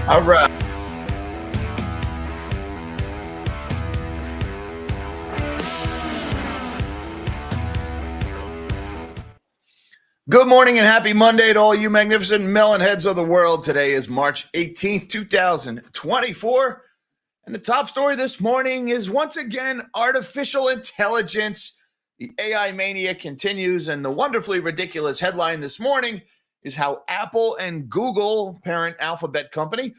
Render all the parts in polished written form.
All right. Good morning and happy Monday to all you magnificent melon heads of the world. Today is March 18th, 2024. And the top story this morning is once again artificial intelligence. The AI mania continues, and the wonderfully ridiculous headline this morning is how Apple and Google, parent Alphabet company,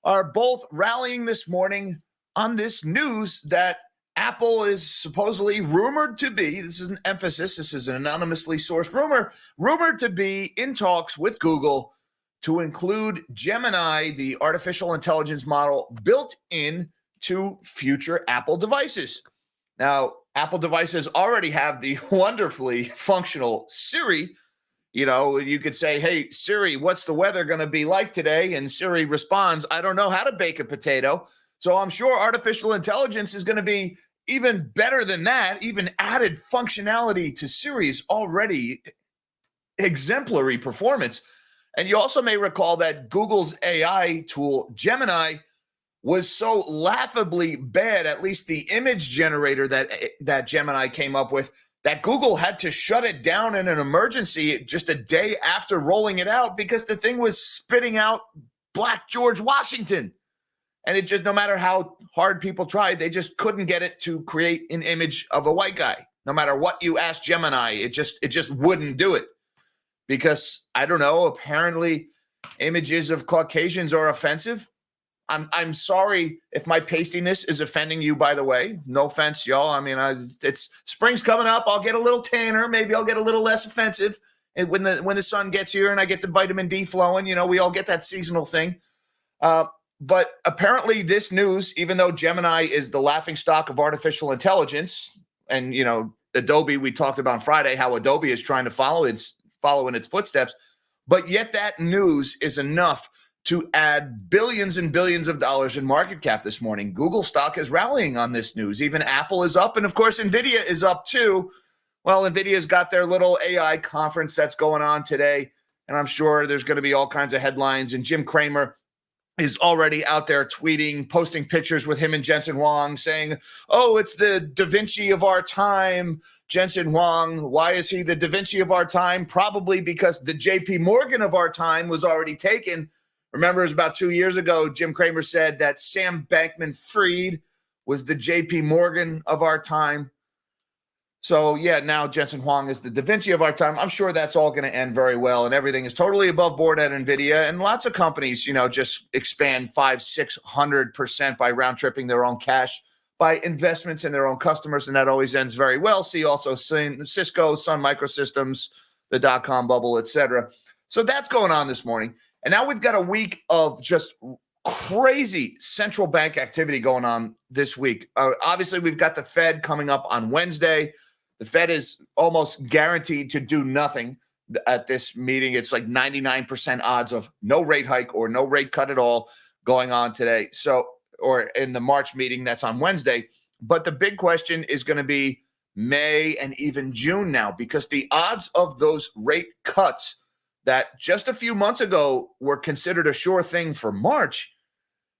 are both rallying this morning on this news that Apple is supposedly rumored to be, this is an emphasis, this is an anonymously sourced rumor, rumored to be in talks with Google to include Gemini, the artificial intelligence model built in to future Apple devices. Now, Apple devices already have the wonderfully functional Siri. You know, you could say, hey, Siri, what's the weather going to be like today? And Siri responds, I don't know how to bake a potato. So I'm sure artificial intelligence is going to be even better than that. Even added functionality to Siri's already exemplary performance. And you also may recall that Google's AI tool, Gemini, was so laughably bad, at least the image generator that Gemini came up with, that Google had to shut it down in an emergency just a day after rolling it out because the thing was spitting out Black George Washington. And it just, no matter how hard people tried, they just couldn't get it to create an image of a white guy. No matter what you asked Gemini, it just wouldn't do it. Because, I don't know, apparently images of Caucasians are offensive. I'm sorry if my pastiness is offending you, by the way. No offense, y'all. I mean, it's spring's coming up. I'll get a little tanner. Maybe I'll get a little less offensive. And when the sun gets here and I get the vitamin D flowing, you know, we all get that seasonal thing. But apparently this news, even though Gemini is the laughingstock of artificial intelligence, and, you know, Adobe, we talked about on Friday, how Adobe is trying to follow in its footsteps, but yet that news is enough to add billions and billions of dollars in market cap this morning. Google stock is rallying on this news. Even Apple is up. And of course, NVIDIA is up too. Well, NVIDIA's got their little AI conference that's going on today. And I'm sure there's going to be all kinds of headlines. And Jim Cramer is already out there tweeting, posting pictures with him and Jensen Huang saying, oh, it's the Da Vinci of our time. Jensen Huang, why is he the Da Vinci of our time? Probably because the JP Morgan of our time was already taken. Remember, it was about 2 years ago, Jim Cramer said that Sam Bankman-Fried was the JP Morgan of our time. So, yeah, now Jensen Huang is the Da Vinci of our time. I'm sure that's all going to end very well, and everything is totally above board at NVIDIA. And lots of companies, you know, just expand 500-600% by round-tripping their own cash, by investments in their own customers, and that always ends very well. See also Cisco, Sun Microsystems, the dot-com bubble, etc. So that's going on this morning. And now we've got a week of just crazy central bank activity going on this week. Obviously, we've got the Fed coming up on Wednesday. The Fed is almost guaranteed to do nothing at this meeting. It's like 99% odds of no rate hike or no rate cut at all going on today. So, or in the March meeting that's on Wednesday. But the big question is going to be May and even June now, because the odds of those rate cuts that just a few months ago were considered a sure thing for March,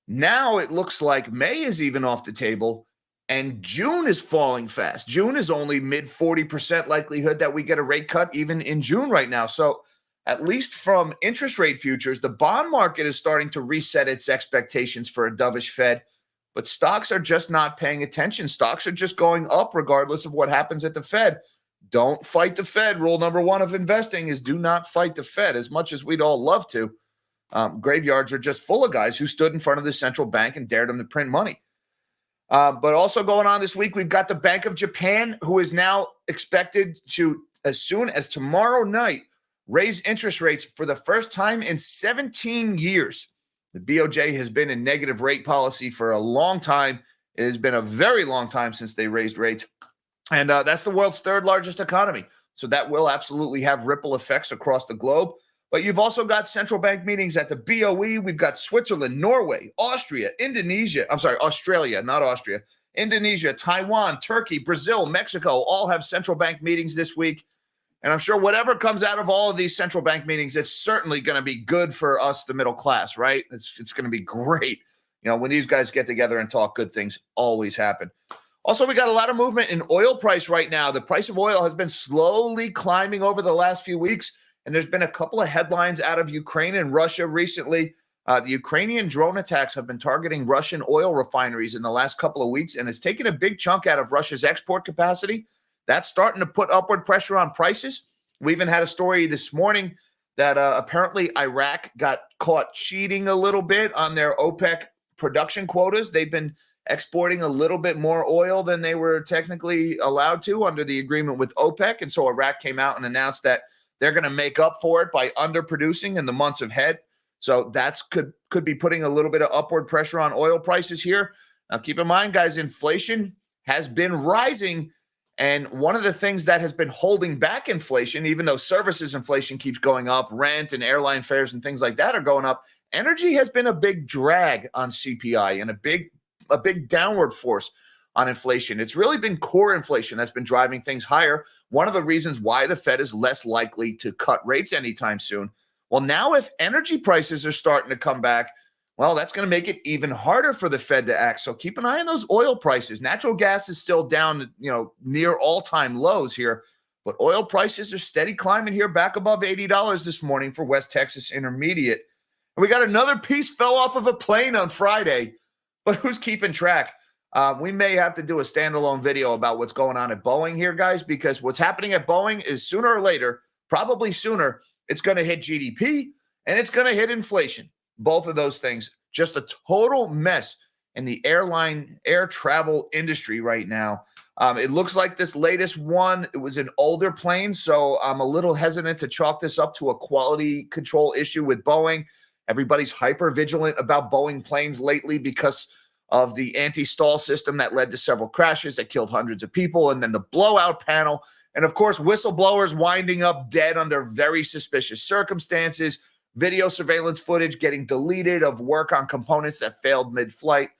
now it looks like May is even off the table and June is falling fast. June is only mid 40% likelihood that we get a rate cut even in June right now. So at least from interest rate futures, the bond market is starting to reset its expectations for a dovish Fed, but stocks are just not paying attention. Stocks are just going up regardless of what happens at the Fed. Don't fight the Fed. Rule number one of investing is do not fight the Fed. As much as we'd all love to, graveyards are just full of guys who stood in front of the central bank and dared them to print money. But also going on this week, we've got the Bank of Japan, who is now expected to, as soon as tomorrow night, raise interest rates for the first time in 17 years. The BOJ has been in negative rate policy for a long time. It has been a very long time since they raised rates. And that's the world's third largest economy. So that will absolutely have ripple effects across the globe. But you've also got central bank meetings at the BOE. We've got Switzerland, Norway, Austria, Indonesia. I'm sorry, Australia, not Austria. Indonesia, Taiwan, Turkey, Brazil, Mexico all have central bank meetings this week. And I'm sure whatever comes out of all of these central bank meetings, it's certainly going to be good for us, the middle class, right? It's going to be great. When these guys get together and talk, good things always happen. Also, we got a lot of movement in oil price right now. The price of oil has been slowly climbing over the last few weeks, and there's been a couple of headlines out of Ukraine and Russia recently. The Ukrainian drone attacks have been targeting Russian oil refineries in the last couple of weeks, and it's taken a big chunk out of Russia's export capacity. That's starting to put upward pressure on prices. We even had a story this morning that apparently Iraq got caught cheating a little bit on their OPEC production quotas. They've been exporting a little bit more oil than they were technically allowed to under the agreement with OPEC. And so Iraq came out and announced that they're going to make up for it by underproducing in the months ahead. So that's could be putting a little bit of upward pressure on oil prices here. Now, keep in mind, guys, inflation has been rising. And one of the things that has been holding back inflation, even though services inflation keeps going up, rent and airline fares and things like that are going up, energy has been a big drag on CPI and a big downward force on inflation. It's really been core inflation that's been driving things higher. One of the reasons why the Fed is less likely to cut rates anytime soon. Well, now if energy prices are starting to come back, well, that's going to make it even harder for the Fed to act. So keep an eye on those oil prices. Natural gas is still down, near all-time lows here, but oil prices are steady climbing here, back above $80 this morning for West Texas Intermediate. And we got another piece fell off of a plane on Friday, but who's keeping track? We may have to do a standalone video about what's going on at Boeing here, guys, because what's happening at Boeing is sooner or later, probably sooner, it's going to hit GDP and it's going to hit inflation. Both of those things, just a total mess in the air travel industry right now. It looks like this latest one, it was an older plane, so I'm a little hesitant to chalk this up to a quality control issue with Boeing. Everybody's hyper vigilant about Boeing planes lately because of the anti-stall system that led to several crashes that killed hundreds of people, and then the blowout panel, and of course, whistleblowers winding up dead under very suspicious circumstances. Video surveillance footage getting deleted of work on components that failed mid-flight.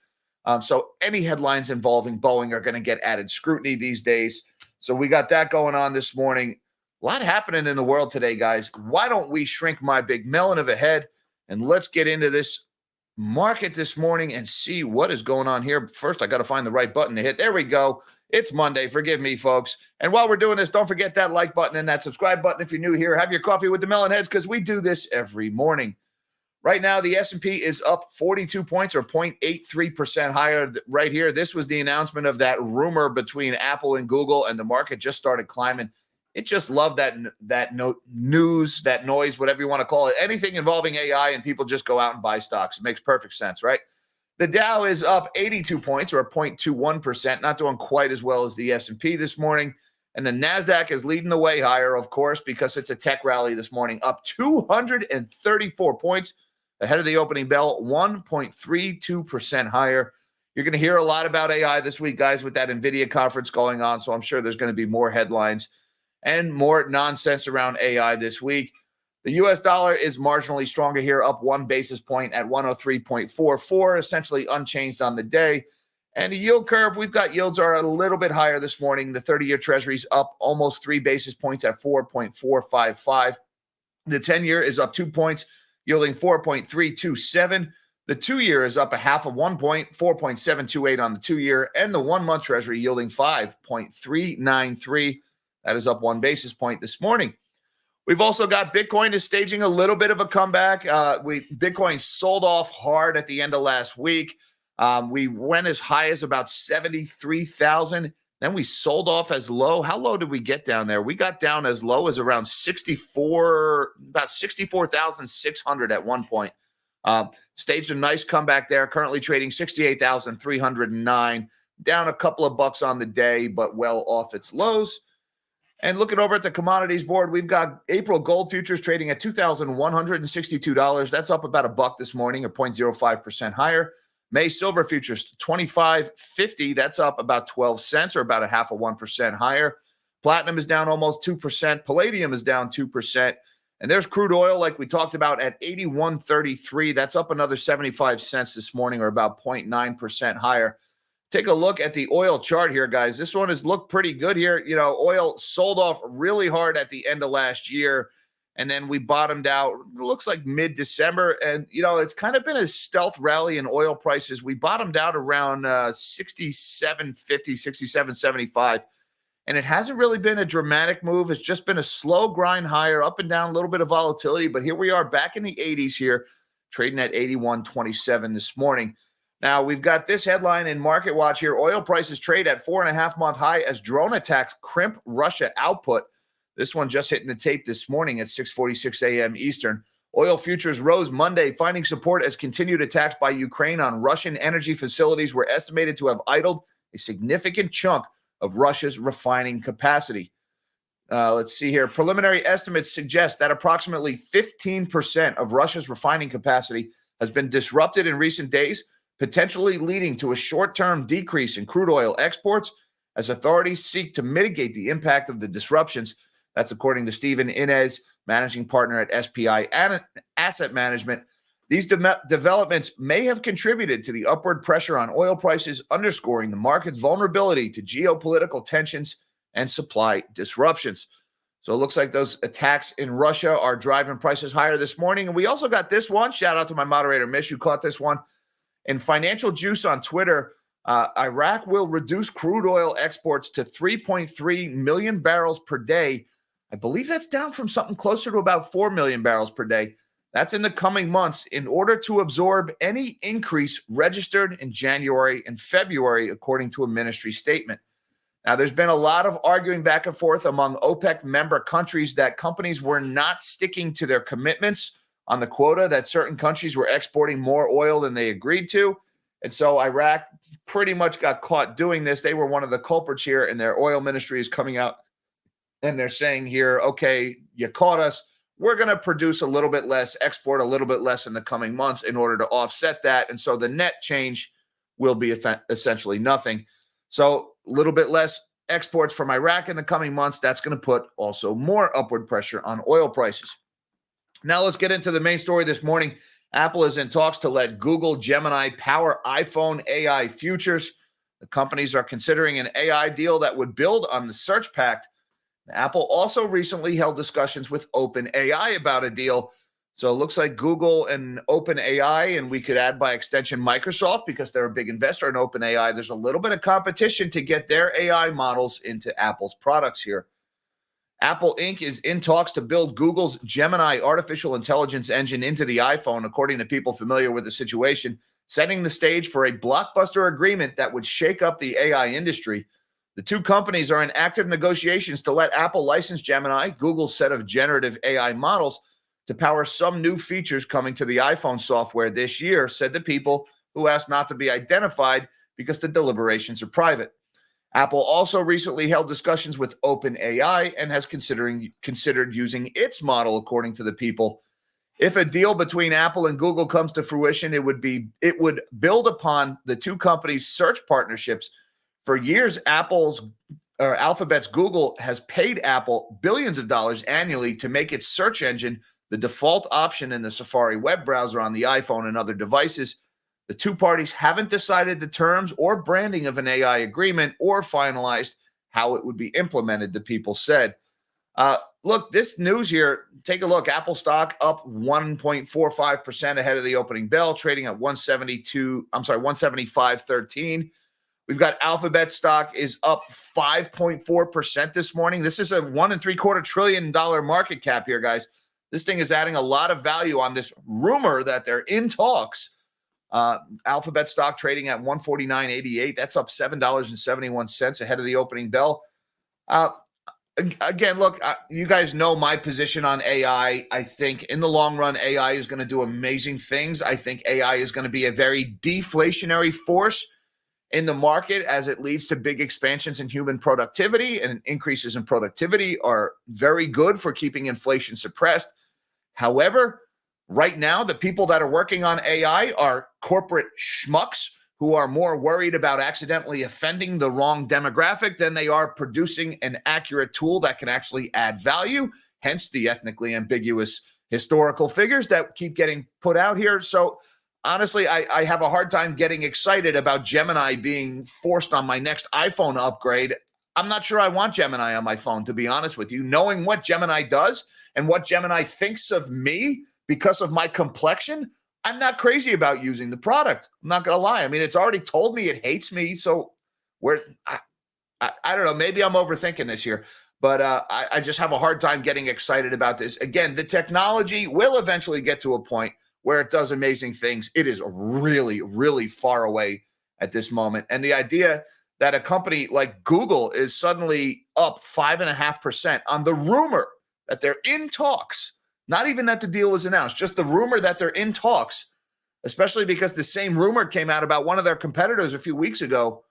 So any headlines involving Boeing are going to get added scrutiny these days. So we got that going on this morning. A lot happening in the world today, guys. Why don't we shrink my big melon of a head and let's get into this market this morning and see what is going on here. First, I got to find the right button to hit. There we go. It's Monday. Forgive me, folks. And while we're doing this, don't forget that like button and that subscribe button if you're new here. Have your coffee with the melon heads because we do this every morning. Right now, the S&P is up 42 points or 0.83% higher right here. This was the announcement of that rumor between Apple and Google, and the market just started climbing. It just loved that news, that noise, whatever you want to call it. Anything involving AI, and people just go out and buy stocks. It makes perfect sense, right? The Dow is up 82 points or 0.21%, not doing quite as well as the S&P this morning. And the NASDAQ is leading the way higher, of course, because it's a tech rally this morning, up 234 points ahead of the opening bell, 1.32% higher. You're going to hear a lot about AI this week, guys, with that NVIDIA conference going on, so I'm sure there's going to be more headlines and more nonsense around AI this week. The U.S. dollar is marginally stronger here, up 1 basis point at 103.44, essentially unchanged on the day. And the yield curve, we've got yields are a little bit higher this morning. The 30-year Treasury's up almost 3 basis points at 4.455. The 10-year is up 2 points, yielding 4.327. The 2-year is up a half of 1 point, 4.728 on the 2-year. And the 1-month Treasury yielding 5.393. That is up 1 basis point this morning. We've also got Bitcoin is staging a little bit of a comeback. Bitcoin sold off hard at the end of last week. We went as high as about 73,000. Then we sold off as low. How low did we get down there? We got down as low as around 64,600 at one point. Staged a nice comeback there. Currently trading 68,309. Down a couple of bucks on the day, but well off its lows. And looking over at the commodities board, we've got April gold futures trading at $2,162. That's up about $1 this morning, or 0.05% higher. May silver futures $25.50. That's up about 12 cents, or about a half of 1% higher. Platinum is down almost 2%. Palladium is down 2%. And there's crude oil, like we talked about, at 81.33. That's up another 75 cents this morning, or about 0.9% higher. take a look at the oil chart here, guys. This one has looked pretty good here. You know, oil sold off really hard at the end of last year, and then we bottomed out, it looks like mid-December. And, you know, it's kind of been a stealth rally in oil prices. We bottomed out around 67.50, 67.75. And it hasn't really been a dramatic move. It's just been a slow grind higher, up and down, a little bit of volatility. But here we are back in the 80s here, trading at 81.27 this morning. Now, we've got this headline in Market Watch here. Oil prices trade at 4.5-month high as drone attacks crimp Russia output. This one just hitting the tape this morning at 6:46 a.m. Eastern. Oil futures rose Monday, finding support as continued attacks by Ukraine on Russian energy facilities were estimated to have idled a significant chunk of Russia's refining capacity. Let's see here. Preliminary estimates suggest that approximately 15% of Russia's refining capacity has been disrupted in recent days, potentially leading to a short-term decrease in crude oil exports as authorities seek to mitigate the impact of the disruptions. That's according to Stephen Inez, managing partner at SPI Asset Management. These developments may have contributed to the upward pressure on oil prices, underscoring the market's vulnerability to geopolitical tensions and supply disruptions. So it looks like those attacks in Russia are driving prices higher this morning. And we also got this one. Shout out to my moderator, Mish, who caught this one. In Financial Juice on Twitter, Iraq will reduce crude oil exports to 3.3 million barrels per day. I believe that's down from something closer to about 4 million barrels per day. That's in the coming months in order to absorb any increase registered in January and February, according to a ministry statement. Now, there's been a lot of arguing back and forth among OPEC member countries that companies were not sticking to their commitments on the quota, that certain countries were exporting more oil than they agreed to. And so Iraq pretty much got caught doing this. They were one of the culprits here, and their oil ministry is coming out and they're saying here, okay, you caught us. We're going to produce a little bit less, export a little bit less in the coming months in order to offset that. And so the net change will be essentially nothing. So a little bit less exports from Iraq in the coming months. That's going to put also more upward pressure on oil prices. Now let's get into the main story this morning. Apple is in talks to let Google Gemini power iPhone AI futures. The companies are considering an AI deal that would build on the Search Pact. Apple also recently held discussions with OpenAI about a deal. So it looks like Google and OpenAI, and we could add by extension Microsoft because they're a big investor in OpenAI. There's a little bit of competition to get their AI models into Apple's products here. Apple Inc. is in talks to build Google's Gemini artificial intelligence engine into the iPhone, according to people familiar with the situation, setting the stage for a blockbuster agreement that would shake up the AI industry. The two companies are in active negotiations to let Apple license Gemini, Google's set of generative AI models, to power some new features coming to the iPhone software this year, said the people who asked not to be identified because the deliberations are private. Apple also recently held discussions with OpenAI and has considered using its model, according to the people. If a deal between Apple and Google comes to fruition, it would build upon the two companies' search partnerships. For years, Alphabet's Google has paid Apple billions of dollars annually to make its search engine the default option in the Safari web browser on the iPhone and other devices. The two parties haven't decided the terms or branding of an AI agreement or finalized how it would be implemented, the people said. Look, this news here, take a look. Apple stock up 1.45% ahead of the opening bell, trading at 175.13. We've got Alphabet stock is up 5.4% this morning. This is a $1.75 trillion market cap here, guys. This thing is adding a lot of value on this rumor that they're in talks. Alphabet stock trading at 149.88. That's up $7.71 ahead of the opening bell. Again, look, you guys know my position on AI. I think in the long run, AI is going to do amazing things. I think AI is going to be a very deflationary force in the market as it leads to big expansions in human productivity, and increases in productivity are very good for keeping inflation suppressed. However, right now, the people that are working on AI are corporate schmucks who are more worried about accidentally offending the wrong demographic than they are producing an accurate tool that can actually add value, hence the ethnically ambiguous historical figures that keep getting put out here. So honestly, I have a hard time getting excited about Gemini being forced on my next iPhone upgrade. I'm not sure I want Gemini on my phone, to be honest with you. Knowing what Gemini does and what Gemini thinks of me because of my complexion, I'm not crazy about using the product. I'm not going to lie. I mean, it's already told me it hates me. So I don't know. Maybe I'm overthinking this here, but I just have a hard time getting excited about this. Again, the technology will eventually get to a point where it does amazing things. It is really, really far away at this moment. And the idea that a company like Google is suddenly up 5.5% on the rumor that they're in talks, not even that the deal was announced, just the rumor that they're in talks, especially because the same rumor came out about one of their competitors a few weeks ago.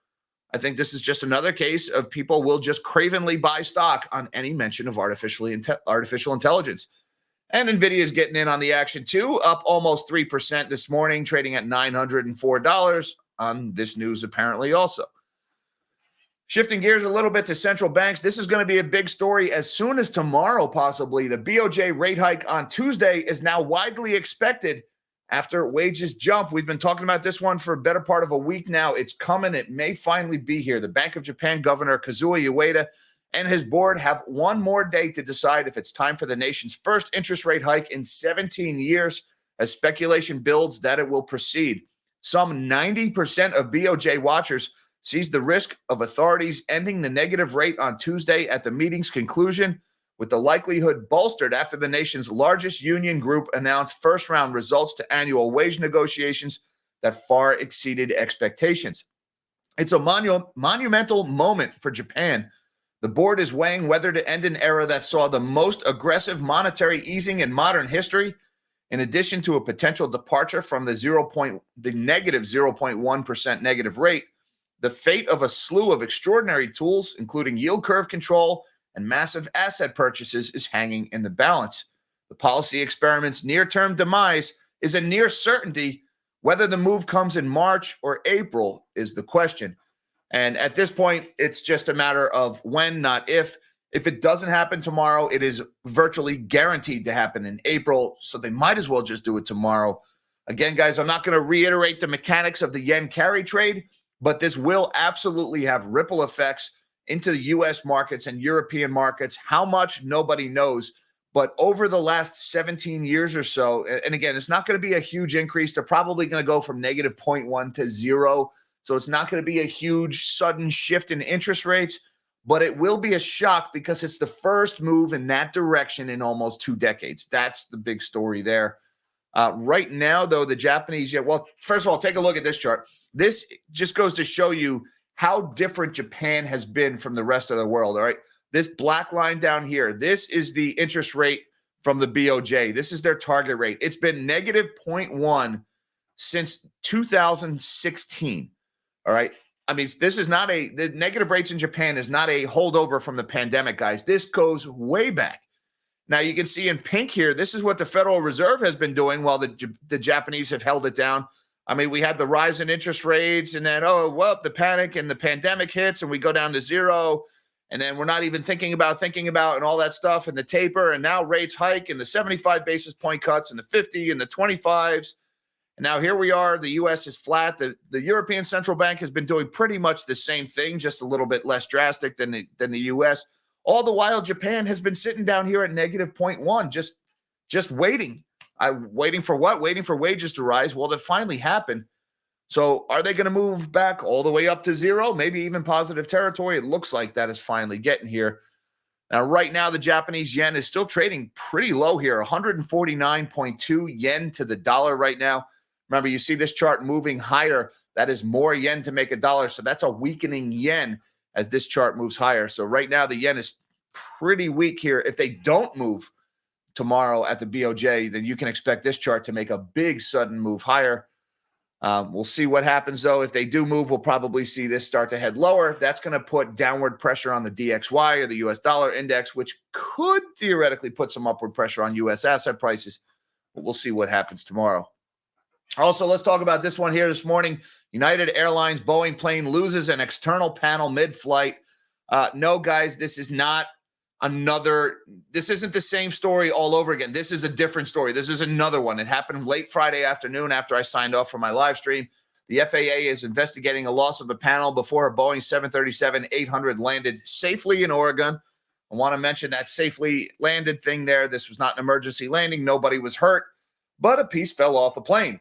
I think this is just another case of people will just cravenly buy stock on any mention of artificial intelligence. And NVIDIA is getting in on the action too, up almost 3% this morning, trading at $904 on this news apparently also. Shifting gears a little bit to central banks, this is going to be a big story as soon as tomorrow, possibly. The BOJ rate hike on Tuesday is now widely expected after wages jump. We've been talking about this one for a better part of a week now. It's coming. It may finally be here. The Bank of Japan Governor Kazuo Ueda and his board have one more day to decide if it's time for the nation's first interest rate hike in 17 years, as speculation builds that it will proceed. Some 90% of BOJ watchers sees the risk of authorities ending the negative rate on Tuesday at the meeting's conclusion, with the likelihood bolstered after the nation's largest union group announced first-round results to annual wage negotiations that far exceeded expectations. It's a monumental moment for Japan. The board is weighing whether to end an era that saw the most aggressive monetary easing in modern history, in addition to a potential departure from the negative 0.1% negative rate. The fate of a slew of extraordinary tools, including yield curve control and massive asset purchases, is hanging in the balance. The policy experiment's near-term demise is a near certainty. Whether the move comes in March or April is the question. And at this point, it's just a matter of when, not if. If it doesn't happen tomorrow, it is virtually guaranteed to happen in April. So they might as well just do it tomorrow. Again, guys, I'm not going to reiterate the mechanics of the yen carry trade, but this will absolutely have ripple effects into the U.S. markets and European markets. How much, nobody knows. But over the last 17 years or so, and again, it's not going to be a huge increase. They're probably going to go from negative 0.1 to 0. So it's not going to be a huge sudden shift in interest rates, but it will be a shock because it's the first move in that direction in almost 2 decades. That's the big story there. Right now, though, the Japanese, well, first of all, take a look at this chart. This just goes to show you how different Japan has been from the rest of the world, all right? This black line down here, this is the interest rate from the BOJ. This is their target rate. It's been negative 0.1 since 2016, all right? I mean, this is not the negative rates in Japan is not a holdover from the pandemic, guys. This goes way back. Now, you can see in pink here, this is what the Federal Reserve has been doing while the Japanese have held it down. I mean, we had the rise in interest rates, and then, the panic and the pandemic hits, and we go down to 0, and then we're not even thinking about and all that stuff, and the taper, and now rates hike, and the 75 basis point cuts, and the 50, and the 25s. And now here we are. The U.S. is flat. The European Central Bank has been doing pretty much the same thing, just a little bit less drastic than the U.S., all the while, Japan has been sitting down here at negative 0.1, just waiting. Waiting for what? Waiting for wages to rise. Well, that finally happened. So are they going to move back all the way up to 0, maybe even positive territory? It looks like that is finally getting here. Now, right now, the Japanese yen is still trading pretty low here, 149.2 yen to the dollar right now. Remember, you see this chart moving higher. That is more yen to make a dollar. So that's a weakening yen as this chart moves higher. So right now, the yen is pretty weak here. If they don't move tomorrow at the BOJ, then you can expect this chart to make a big sudden move higher. We'll see what happens, though. If they do move, we'll probably see this start to head lower. That's going to put downward pressure on the DXY, or the U.S. dollar index, which could theoretically put some upward pressure on U.S. asset prices. But we'll see what happens tomorrow. Also, let's talk about this one here this morning. United Airlines Boeing plane loses an external panel mid-flight. No, guys, this is not this isn't the same story all over again. This is a different story. This is another one. It happened late Friday afternoon after I signed off for my live stream. The FAA is investigating a loss of the panel before a Boeing 737-800 landed safely in Oregon. I want to mention that safely landed thing there. This was not an emergency landing. Nobody was hurt, but a piece fell off the plane.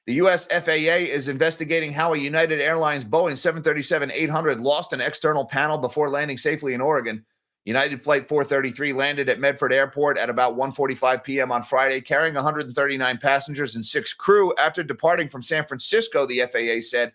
The U.S. FAA is investigating how a United Airlines Boeing 737-800 lost an external panel before landing safely in Oregon. United Flight 433 landed at Medford Airport at about 1:45 p.m. on Friday, carrying 139 passengers and 6 crew after departing from San Francisco, the FAA said.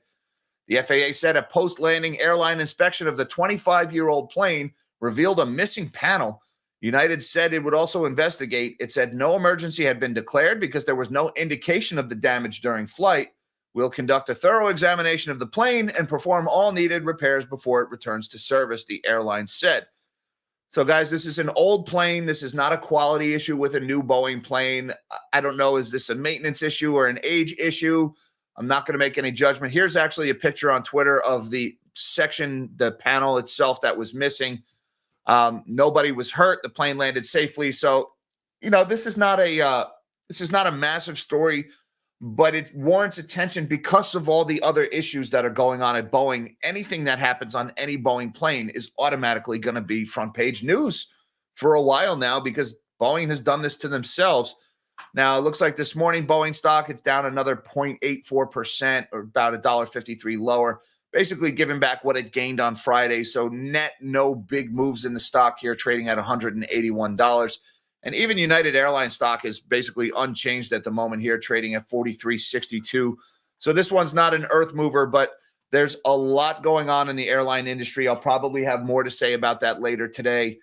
The FAA said a post-landing airline inspection of the 25-year-old plane revealed a missing panel. United said it would also investigate. It said no emergency had been declared because there was no indication of the damage during flight. We'll conduct a thorough examination of the plane and perform all needed repairs before it returns to service, the airline said. So, guys, this is an old plane. This is not a quality issue with a new Boeing plane. I don't know, is this a maintenance issue or an age issue? I'm not going to make any judgment. Here's actually a picture on Twitter of the section, the panel itself that was missing. Nobody was hurt. The plane landed safely. So, this is not a massive story, but it warrants attention because of all the other issues that are going on at Boeing. Anything that happens on any Boeing plane is automatically going to be front page news for a while now because Boeing has done this to themselves. Now, it looks like this morning, Boeing stock, it's down another 0.84% or about $1.53 lower, basically giving back what it gained on Friday. So net, no big moves in the stock here, trading at $181. And even United Airlines stock is basically unchanged at the moment here, trading at $43.62. So this one's not an earth mover, but there's a lot going on in the airline industry. I'll probably have more to say about that later today.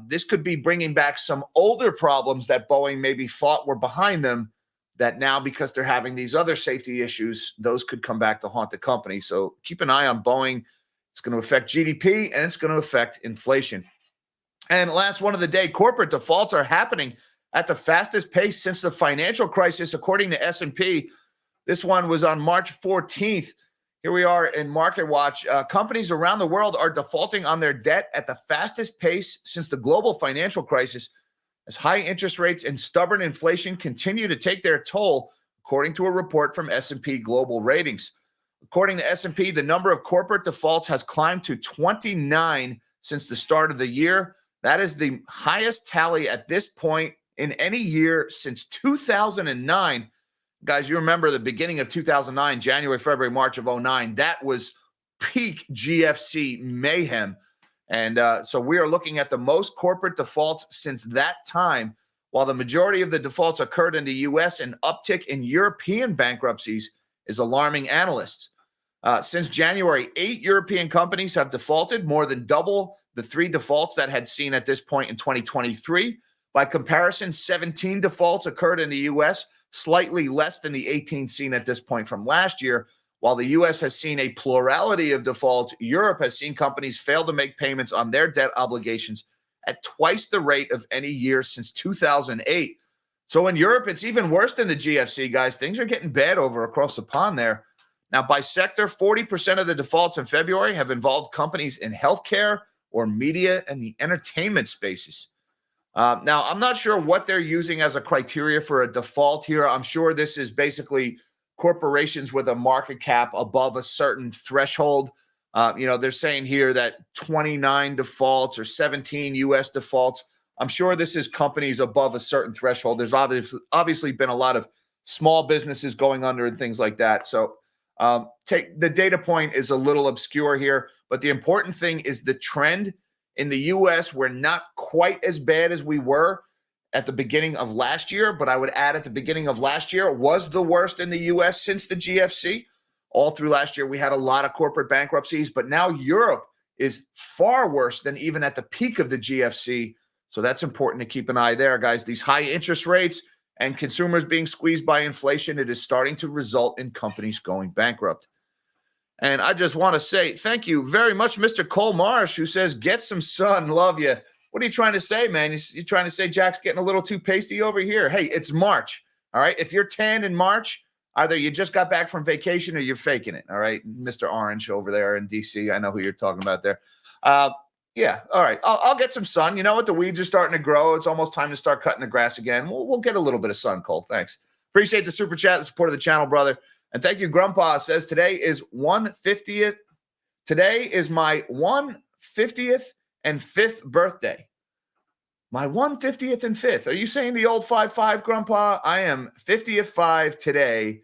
This could be bringing back some older problems that Boeing maybe thought were behind them, that now, because they're having these other safety issues, those could come back to haunt the company. So keep an eye on Boeing. It's going to affect GDP and it's going to affect inflation. And last one of the day, corporate defaults are happening at the fastest pace since the financial crisis, according to S&P. This one was on March 14th. Here we are in Market Watch. Companies around the world are defaulting on their debt at the fastest pace since the global financial crisis, as high interest rates and stubborn inflation continue to take their toll, according to a report from S&P Global Ratings. According to S&P, the number of corporate defaults has climbed to 29 since the start of the year. That is the highest tally at this point in any year since 2009. Guys, you remember the beginning of 2009, January, February, March of 2009. That was peak GFC mayhem. And so we are looking at the most corporate defaults since that time. While the majority of the defaults occurred in the U.S., an uptick in European bankruptcies is alarming analysts. Since January, 8 European companies have defaulted, more than double the 3 defaults that had seen at this point in 2023. By comparison, 17 defaults occurred in the U.S., slightly less than the 18 seen at this point from last year. While the U.S. has seen a plurality of defaults, Europe has seen companies fail to make payments on their debt obligations at twice the rate of any year since 2008. So in Europe, it's even worse than the GFC, guys. Things are getting bad over across the pond there. Now, by sector, 40% of the defaults in February have involved companies in healthcare or media and the entertainment spaces. Now, I'm not sure what they're using as a criteria for a default here. I'm sure this is basically corporations with a market cap above a certain threshold. They're saying here that 29 defaults or 17 U.S. defaults. I'm sure this is companies above a certain threshold. There's obviously been a lot of small businesses going under and things like that. So take the data point is a little obscure here, but the important thing is the trend in the U.S. We're not quite as bad as we were at the beginning of last year, but I would add at the beginning of last year was the worst in the U.S. since the GFC. All through last year, we had a lot of corporate bankruptcies, but now Europe is far worse than even at the peak of the GFC. So that's important to keep an eye there, guys. These high interest rates and consumers being squeezed by inflation, it is starting to result in companies going bankrupt. And I just want to say thank you very much, Mr. Cole Marsh, who says, get some sun, love you. What are you trying to say, man? You're trying to say Jack's getting a little too pasty over here. Hey, it's March, all right? If you're tan in March, either you just got back from vacation or you're faking it, all right? Mr. Orange over there in D.C., I know who you're talking about there. Yeah. All right. I'll get some sun. You know what? The weeds are starting to grow. It's almost time to start cutting the grass again. We'll get a little bit of sun, Cole. Thanks. Appreciate the super chat, the support of the channel, brother. And thank you, Grandpa. Says today is 150th. Today is my 150th and 5th birthday. My 150th and 5th. Are you saying the old 5-5, Grandpa? I am 50th 5 today.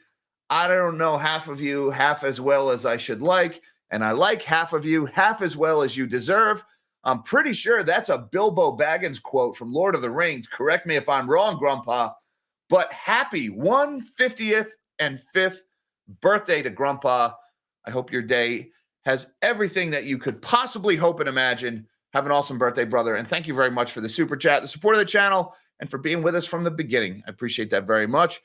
I don't know half of you half as well as I should like, and I like half of you half as well as you deserve. I'm pretty sure that's a Bilbo Baggins quote from Lord of the Rings. Correct me if I'm wrong, Grandpa. But happy 150th and 5th birthday to Grandpa. I hope your day has everything that you could possibly hope and imagine. Have an awesome birthday, brother. And thank you very much for the super chat, the support of the channel, and for being with us from the beginning. I appreciate that very much.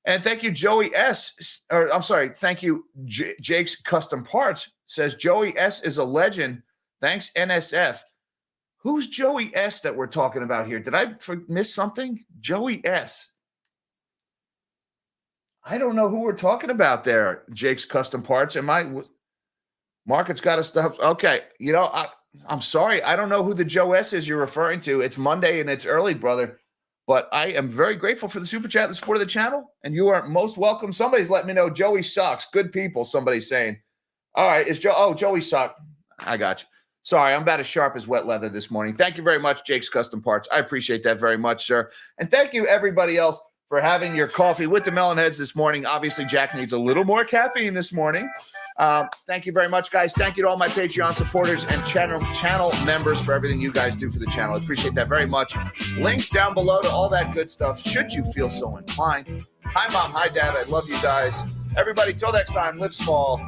And thank you, Joey S. Or I'm sorry, thank you, Jake's Custom Parts. Says Joey S. is a legend. Thanks, NSF. Who's Joey S. that we're talking about here? Did I miss something? Joey S. I don't know who we're talking about there, Jake's Custom Parts. Market's got to stop. Okay, you know, I'm sorry. I don't know who the Joe S. is you're referring to. It's Monday and it's early, brother. But I am very grateful for the super chat, the support of the channel, and you are most welcome. Somebody's letting me know Joey sucks. Good people, somebody's saying. All right, Joey sucks. I got you. Sorry, I'm about as sharp as wet leather this morning. Thank you very much, Jake's Custom Parts. I appreciate that very much, sir. And thank you, everybody else, for having your coffee with the Melonheads this morning. Obviously, Jack needs a little more caffeine this morning. Thank you very much, guys. Thank you to all my Patreon supporters and channel members for everything you guys do for the channel. I appreciate that very much. Links down below to all that good stuff, should you feel so inclined. Hi, Mom. Hi, Dad. I love you guys. Everybody, till next time, live small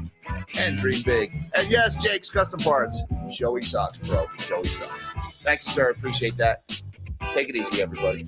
and dream big. And yes, Jake's Custom Parts. Joey sucks, bro. Joey sucks. Thank you, sir. Appreciate that. Take it easy, everybody.